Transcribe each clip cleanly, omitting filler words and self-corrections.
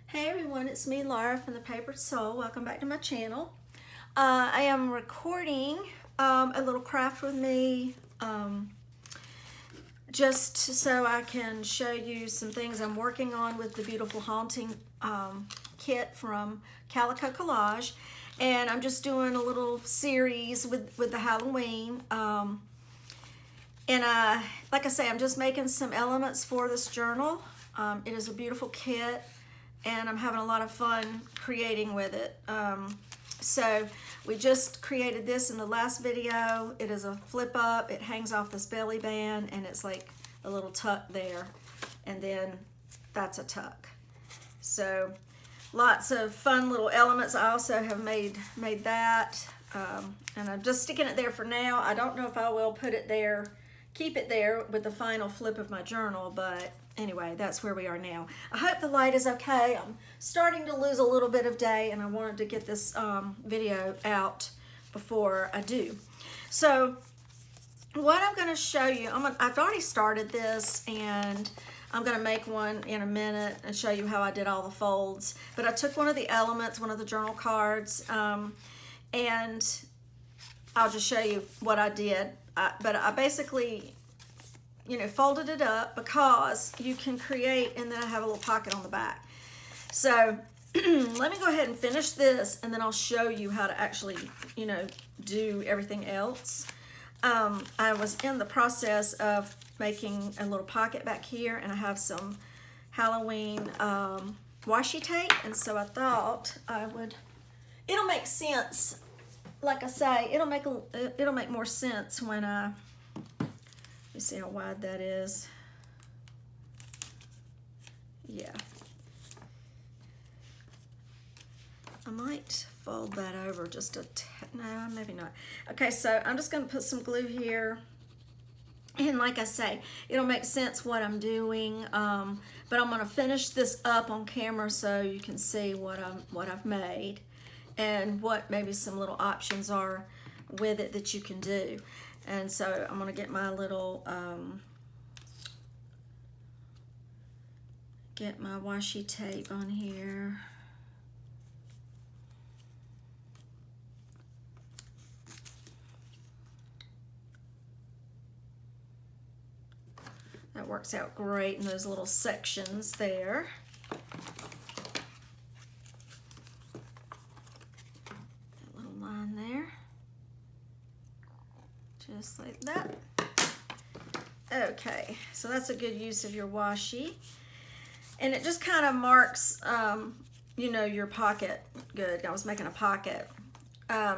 Hey everyone, it's me, Laura from the Papered Soul. Welcome back to my channel. I am recording a little craft with me just so I can show you some things I'm working on with the beautiful haunting kit from Calico Collage. And I'm just doing a little series with the Halloween. Like I say, I'm just making some elements for this journal. It is a beautiful kit, and I'm having a lot of fun creating with it. So we just created this in the last video. It is a flip up. It hangs off this belly band, and it's like a little tuck there, and then that's a tuck. So lots of fun little elements. I also have made that, and I'm just sticking it there for now. I don't know if I will put it there, keep it there with the final flip of my journal, but anyway, that's where we are now. I hope the light is okay. I'm starting to lose a little bit of day, and I wanted to get this video out before I do. So what I'm going to show you, I've already started this, and I'm going to make one in a minute and show you how I did all the folds. But I took one of the elements, one of the journal cards, and I'll just show you what I did. But I basically, folded it up because you can create, and then I have a little pocket on the back. So let me go ahead and finish this, and then I'll show you how to actually, do everything else. I was in the process of making a little pocket back here, and I have some Halloween washi tape, and so I thought it'll make sense. Like I say, it'll make more sense when let me see how wide that is. Yeah. I might fold that over just a no, maybe not. Okay, so I'm just going to put some glue here. And like I say, it'll make sense what I'm doing, but I'm going to finish this up on camera so you can see what I've made and what maybe some little options are with it that you can do. And so I'm going to get my little get my washi tape on here. That works out great in those little sections there. A little line there. Just like that. Okay, so that's a good use of your washi. And it just kind of marks, your pocket good. I was making a pocket.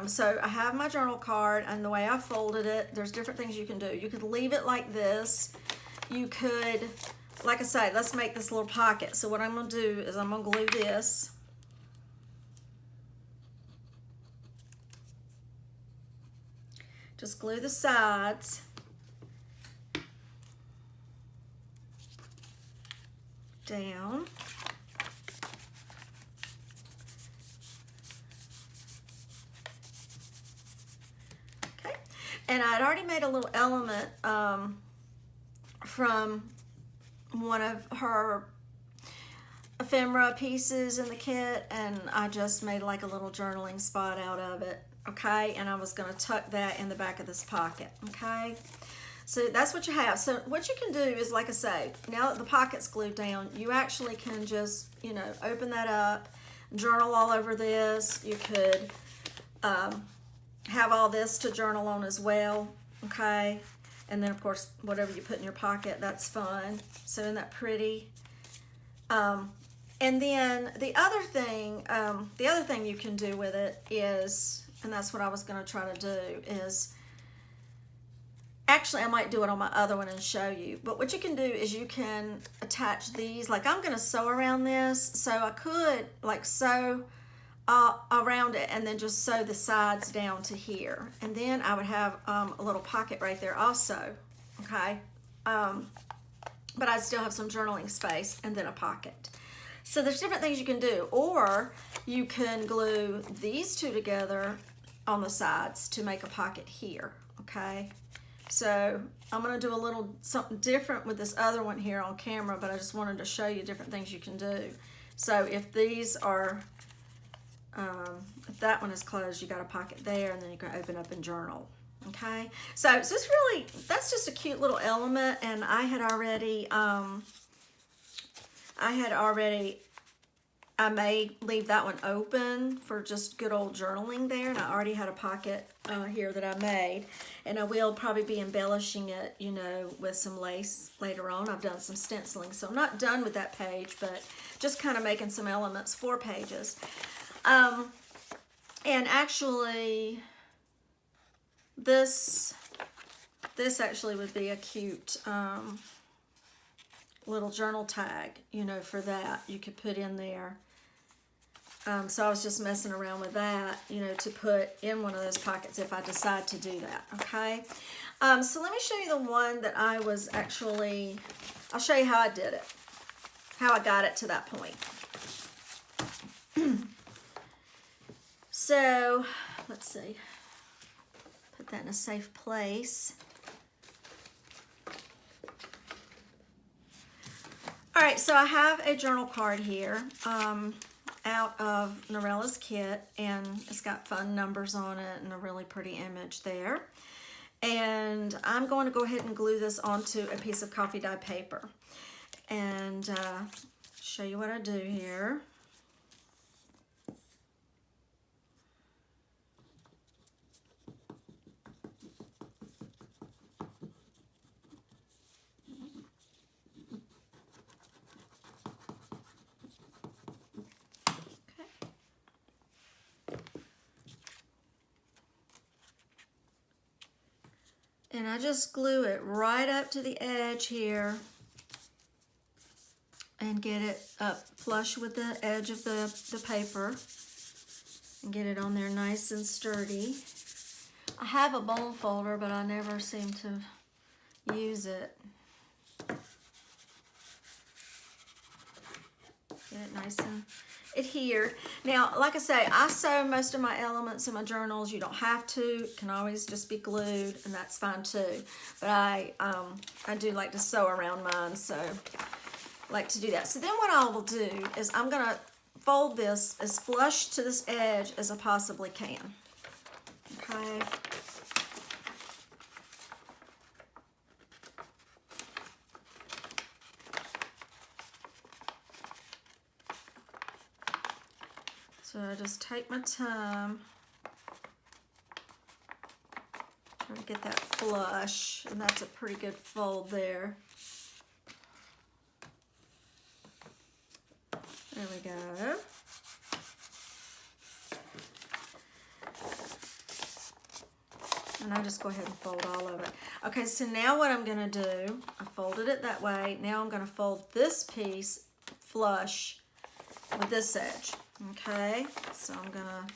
So I have my journal card, and the way I folded it, there's different things you can do. You could leave it like this. You could, like I say, let's make this little pocket. So what I'm going to do is I'm going to glue this. Just glue the sides. Down. Okay. And I'd already made a little element from one of her ephemera pieces in the kit, and I just made like a little journaling spot out of it. Okay, and I was going to tuck that in the back of this pocket. Okay, so that's what you have. So what you can do is, like I say, now that the pocket's glued down, you actually can just, open that up, journal all over this. You could have all this to journal on as well. Okay, and then of course whatever you put in your pocket, that's fun. So isn't that pretty? And then the other thing you can do with it is, and that's what I was going to try to do, is actually I might do it on my other one and show you, but what you can do is you can attach these. Like I'm going to sew around this, so I could like sew around it and then just sew the sides down to here, and then I would have a little pocket right there also. Okay, but I'd still have some journaling space and then a pocket. So there's different things you can do, or you can glue these two together on the sides to make a pocket here. Okay, so I'm going to do a little something different with this other one here on camera, but I just wanted to show you different things you can do. So if these are, if that one is closed, you got a pocket there, and then you can open up and journal. Okay, so it's just really, that's just a cute little element, and I may leave that one open for just good old journaling there, and I already had a pocket here that I made, and I will probably be embellishing it, you know, with some lace later on. I've done some stenciling, so I'm not done with that page, but just kind of making some elements for pages. And actually, this actually would be a cute little journal tag, you know, for that you could put in there. So I was just messing around with that, you know, to put in one of those pockets if I decide to do that. Okay, so let me show you the one that I was actually, I'll show you how I did it, how I got it to that point. So let's see, put that in a safe place. All right, so I have a journal card here out of Norella's kit, and it's got fun numbers on it and a really pretty image there. And I'm going to go ahead and glue this onto a piece of coffee dye paper and show you what I do here. And I just glue it right up to the edge here and get it up flush with the edge of the paper and get it on there nice and sturdy. I have a bone folder, but I never seem to use it. Get it nice and adhered. Now, like I say, I sew most of my elements in my journals. You don't have to. It can always just be glued, and that's fine too. But I do like to sew around mine, so I like to do that. So then what I will do is I'm going to fold this as flush to this edge as I possibly can. Okay. So I just take my time, try to get that flush, and that's a pretty good fold there. There we go. And I just go ahead and fold all of it. Okay, so now what I'm gonna do, I folded it that way. Now I'm gonna fold this piece flush with this edge. Okay, so I'm gonna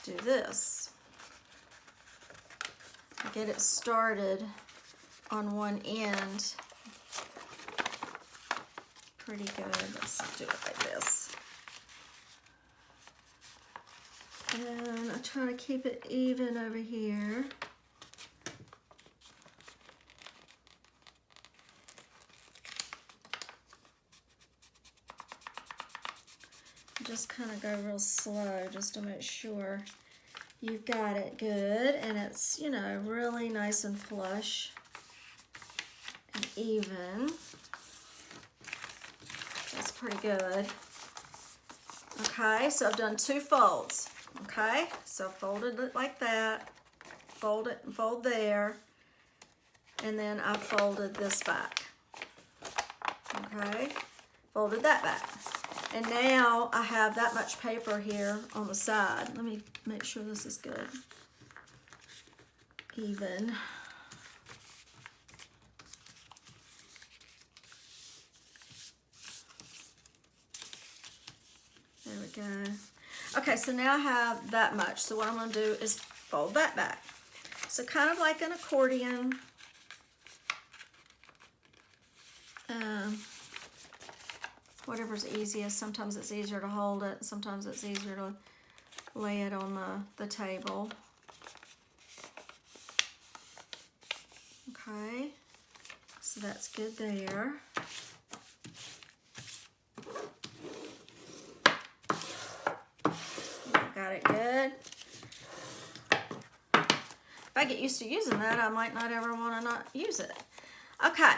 do this. Get it started on one end pretty good. Let's do it like this. And I try to keep it even over here. Just kind of go real slow just to make sure you've got it good and it's, you know, really nice and flush and even. That's pretty good. Okay, so I've done 2 folds. Okay, so folded it like that, fold it and fold there, and then I folded this back. Okay, folded that back. And now I have that much paper here on the side. Let me make sure this is good. Even. There we go. Okay, so now I have that much. So what I'm going to do is fold that back. So kind of like an accordion. Whatever's easiest. Sometimes it's easier to hold it. Sometimes it's easier to lay it on the table. Okay, so that's good there. I get used to using that, I might not ever want to not use it. Okay.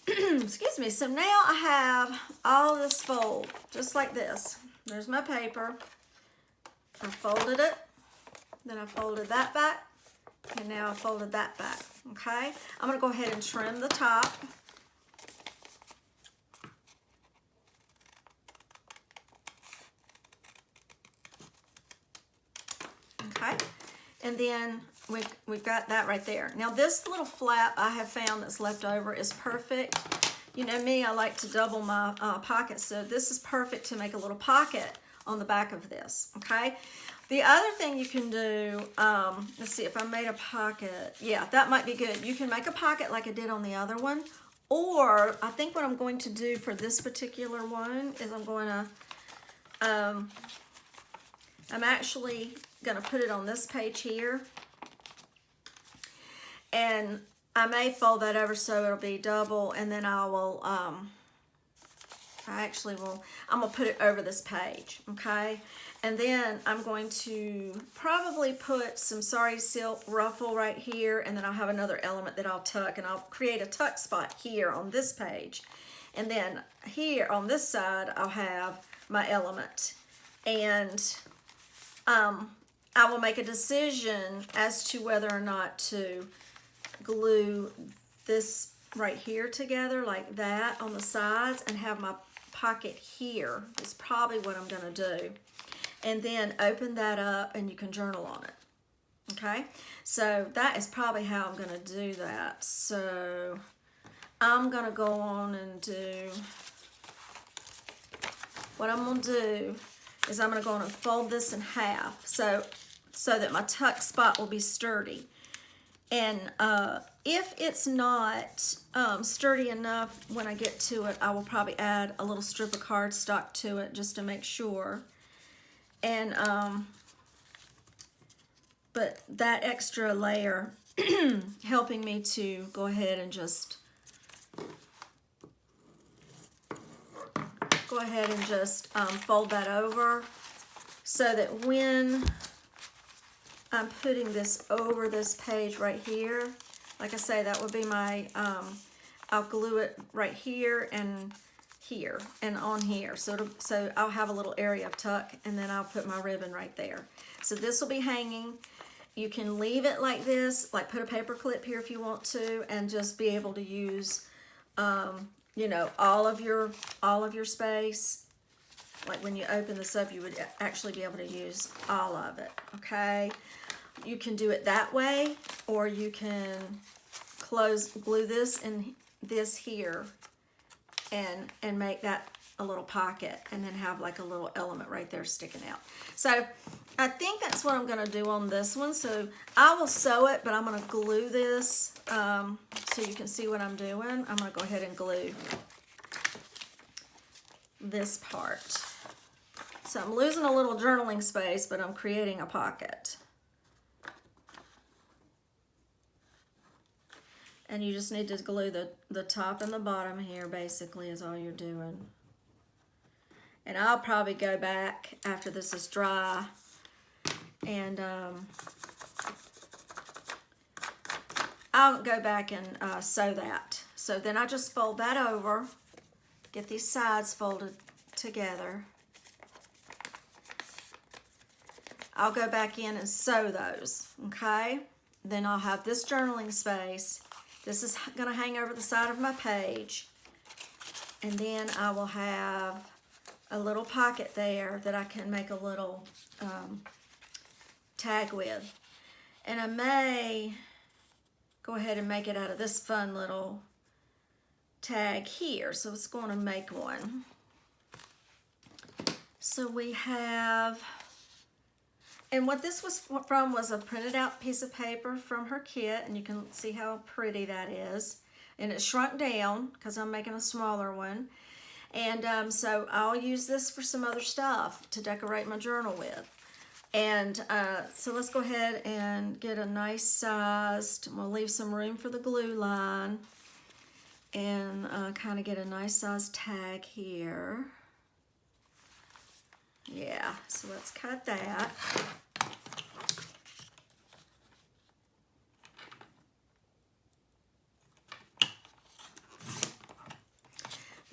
Excuse me. So now I have all this fold, just like this. There's my paper. I folded it. Then I folded that back. And now I folded that back. Okay. I'm going to go ahead and trim the top. Okay. And then we've got that right there. Now this little flap I have found that's left over is perfect. You know me, I like to double my pockets, so this is perfect to make a little pocket on the back of this, okay? The other thing you can do, let's see if I made a pocket. Yeah, that might be good. You can make a pocket like I did on the other one, or I think what I'm going to do for this particular one is I'm going to, I'm actually going to put it on this page here. And I may fold that over so it'll be double, and then I will, I'm gonna put it over this page, okay? And then I'm going to probably put some sari silk ruffle right here, and then I'll have another element that I'll tuck, and I'll create a tuck spot here on this page. And then here on this side, I'll have my element. And I will make a decision as to whether or not to glue this right here together like that on the sides and have my pocket here. Is probably what I'm going to do. And then open that up and you can journal on it. Okay, so that is probably how I'm going to do that. So I'm going to go on and do, what I'm going to do is I'm going to go on and fold this in half so that my tuck spot will be sturdy. And if it's not sturdy enough when I get to it, I will probably add a little strip of cardstock to it just to make sure. And but that extra layer helping me to go ahead and just fold that over so that when I'm putting this over this page right here, like I say, that would be my, I'll glue it right here and on here. So I'll have a little area of tuck, and then I'll put my ribbon right there. So this will be hanging. You can leave it like this, like put a paper clip here if you want to, and just be able to use, you know, all of your space. Like when you open this up, you would actually be able to use all of it, okay? You can do it that way, or you can glue this and this here and make that a little pocket, and then have like a little element right there sticking out. So I think that's what I'm going to do on this one. So I will sew it, but I'm going to glue this so you can see what I'm doing. I'm going to go ahead and glue this part. So I'm losing a little journaling space, but I'm creating a pocket. And you just need to glue the top and the bottom here, basically, is all you're doing. And I'll probably go back after this is dry and I'll go back and sew that. So then I just fold that over, get these sides folded together. I'll go back in and sew those, okay? Then I'll have this journaling space. This is going to hang over the side of my page. And then I will have a little pocket there that I can make a little tag with. And I may go ahead and make it out of this fun little tag here. So it's going to make one. So we have, and what this was from was a printed out piece of paper from her kit, and you can see how pretty that is. And it shrunk down because I'm making a smaller one. And so I'll use this for some other stuff to decorate my journal with. And so let's go ahead and get a nice sized, we'll leave some room for the glue line, and kind of get a nice sized tag here. Yeah, so let's cut that.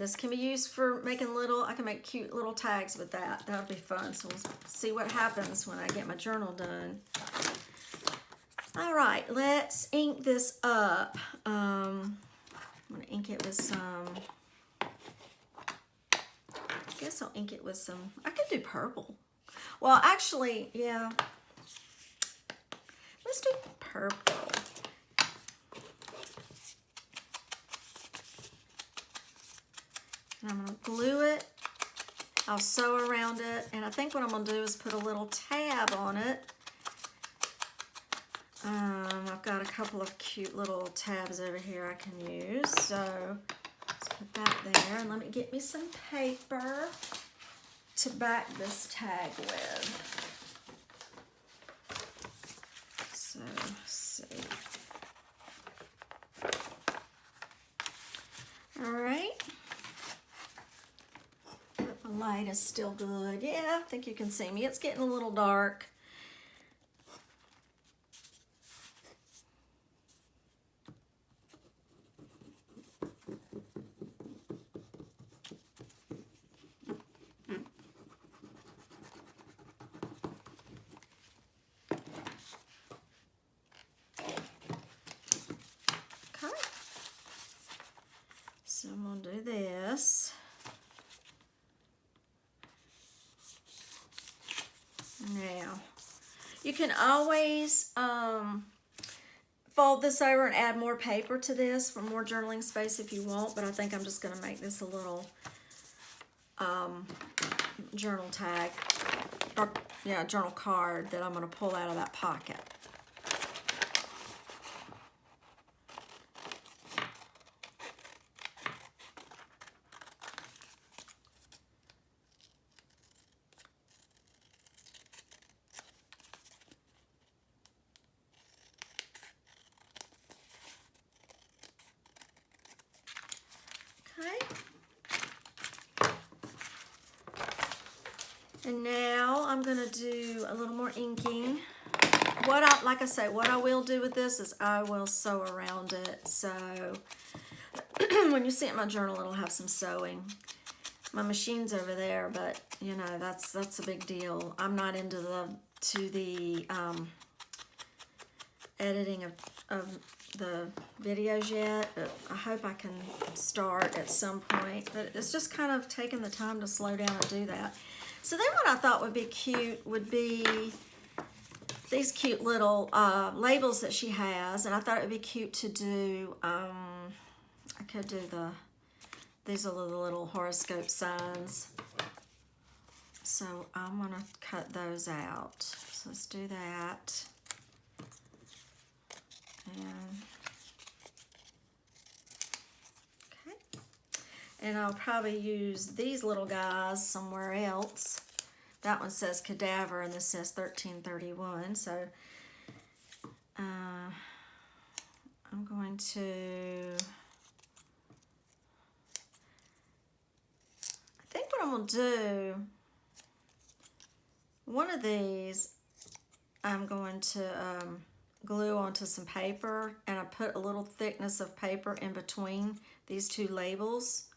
This can be used for making little, I can make cute little tags with that. That'll be fun. So we'll see what happens when I get my journal done. All right, let's ink this up. I'm gonna ink it with some, I guess I'll ink it with some, I could do purple. Well, actually, yeah. Let's do purple. And I'm going to glue it. I'll sew around it. And I think what I'm going to do is put a little tab on it. I've got a couple of cute little tabs over here I can use. So let's put that there. And let me get me some paper to back this tag with. So let's see. All right. My light is still good. Yeah, I think you can see me. It's getting a little dark. Okay. So I'm going to do this. Now, you can always fold this over and add more paper to this for more journaling space if you want, but I think I'm just going to make this a little journal tag, or yeah, journal card that I'm going to pull out of that pocket. And now I'm going to do a little more inking. Like I say, what I will do with this is I will sew around it. So when you see it in my journal, it'll have some sewing. My machine's over there, but you know, that's a big deal. I'm not into the editing of the videos yet, but I hope I can start at some point. But it's just kind of taking the time to slow down and do that. So then what I thought would be cute would be these cute little labels that she has. And I thought it would be cute to do, I could do these are the little horoscope signs. So I'm going to cut those out. So let's do that. And, okay. And I'll probably use these little guys somewhere else. That one says cadaver and this says 1331. So I'm going to, I think what I'm going to do, one of these I'm going to glue onto some paper, and I put a little thickness of paper in between these two labels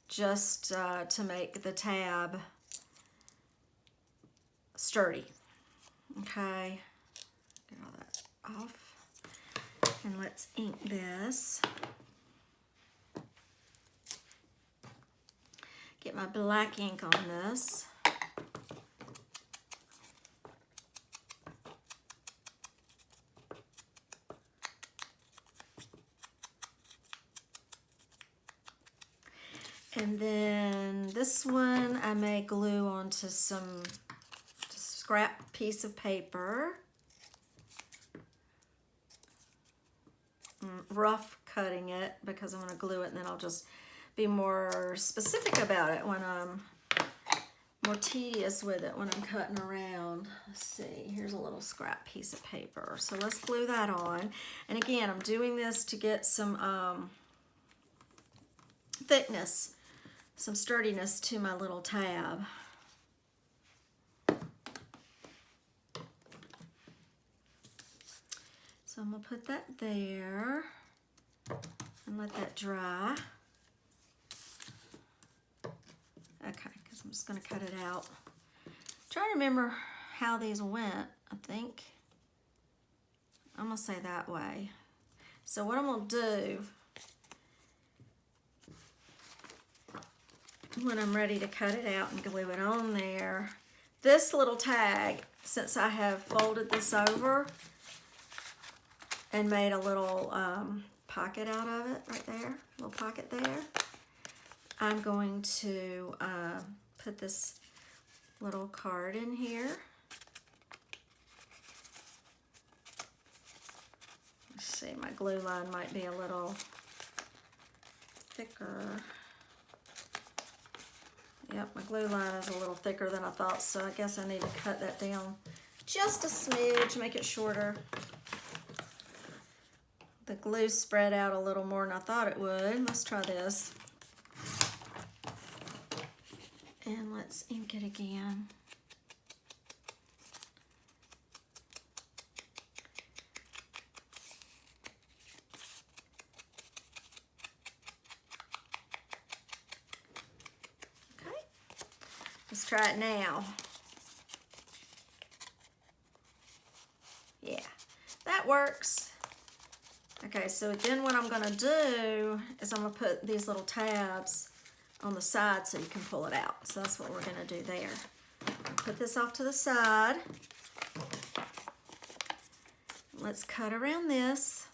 just to make the tab sturdy. Okay, get all that off, and let's ink this. Get my black ink on this. And then this one I may glue onto some scrap piece of paper. Rough cutting it because I'm going to glue it, and then I'll just be more specific about it when I'm more tedious with it when I'm cutting around. Let's see, here's a little scrap piece of paper. So let's glue that on. And again, I'm doing this to get some thickness, some sturdiness to my little tab. So I'm going to put that there and let that dry. just gonna cut it out. Trying to remember how these went. I think I'm gonna say that way. So what I'm gonna do when I'm ready to cut it out and glue it on there, this little tag, since I have folded this over and made a little pocket out of it right there, little pocket there, I'm going to put this little card in here. Let's see, my glue line might be a little thicker. Yep, my glue line is a little thicker than I thought, so I guess I need to cut that down just a smidge, make it shorter. The glue spread out a little more than I thought it would. Let's try this. And let's ink it again. Okay, let's try it now. Yeah, that works. Okay, so then what I'm gonna do is I'm gonna put these little tabs on the side so you can pull it out. So that's what we're gonna do there. Put this off to the side. Let's cut around this.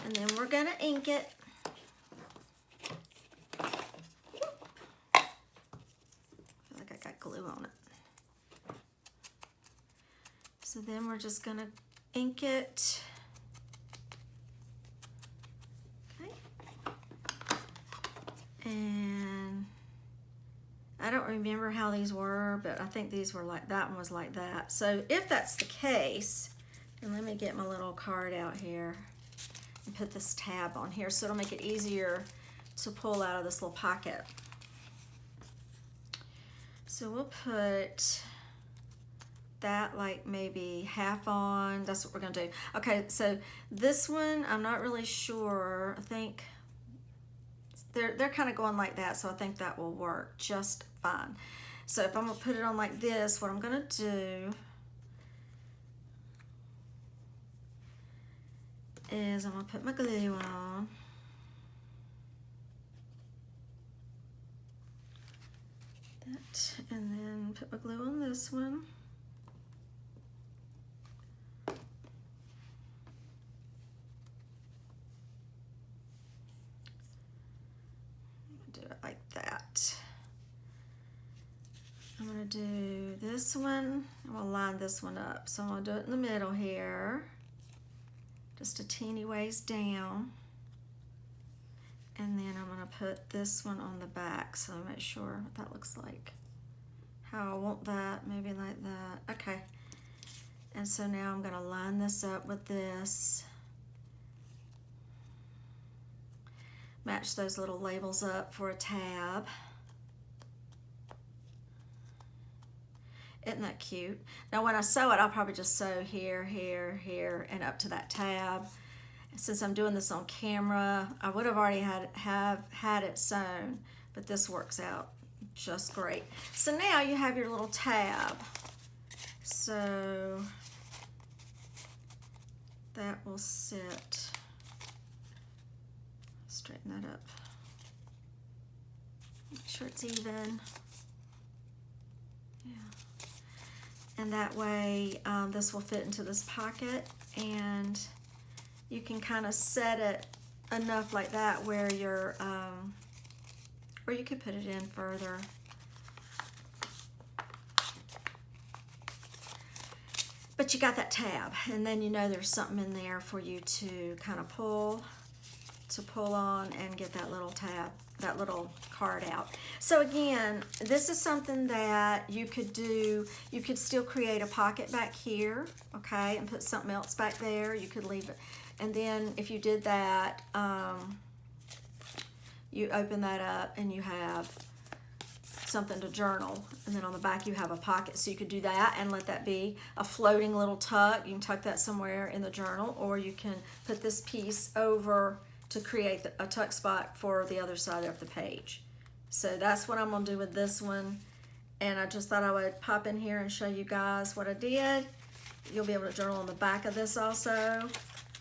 And then we're gonna ink it. I feel like I got glue on it. So then we're just gonna ink it. Okay. And I don't remember how these were, but I think these were like, that one was like that. So if that's the case, then let me get my little card out here and put this tab on here so it'll make it easier to pull out of this little pocket. So we'll put that like maybe half on. That's what we're gonna do. Okay, so this one, I'm not really sure. I think they're kind of going like that, so I think that will work just fine. So if I'm gonna put it on like this, what I'm gonna do is I'm gonna put my glue on. That, and then put my glue on this one. Do it like that. I'm gonna do this one. I'm gonna line this one up. So I'm gonna do it in the middle here. Just a teeny ways down. And then I'm gonna put this one on the back, so make sure what that looks like. How I want that, maybe like that. Okay. And so now I'm gonna line this up with this. Match those little labels up for a tab. Isn't that cute? Now when I sew it, I'll probably just sew here, here, here, and up to that tab. Since I'm doing this on camera, I would have already had it sewn, but this works out just great. So now you have your little tab. So that will sit. Straighten that up. Make sure it's even. Yeah. And that way this will fit into this pocket, and you can kind of set it enough like that where you're, or you could put it in further. But you got that tab, and then you know there's something in there for you to kind of pull on and get that little tab that little card out. So again, this is something that you could do. You could still create a pocket back here, okay, and put something else back there. You could leave it. And then if you did that, you open that up and you have something to journal, and then on the back you have a pocket, so you could do that and let that be a floating little tuck. You can tuck that somewhere in the journal, or you can put this piece over to create a tuck spot for the other side of the page. So that's what I'm gonna do with this one, and I just thought I would pop in here and show you guys what I did. You'll be able to journal on the back of this also,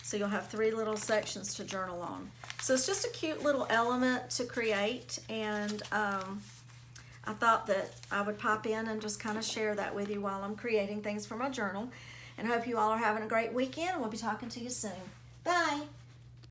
so you'll have 3 little sections to journal on. So it's just a cute little element to create, and I thought that I would pop in and just kind of share that with you while I'm creating things for my journal. And I hope you all are having a great weekend. We'll be talking to you soon. Bye.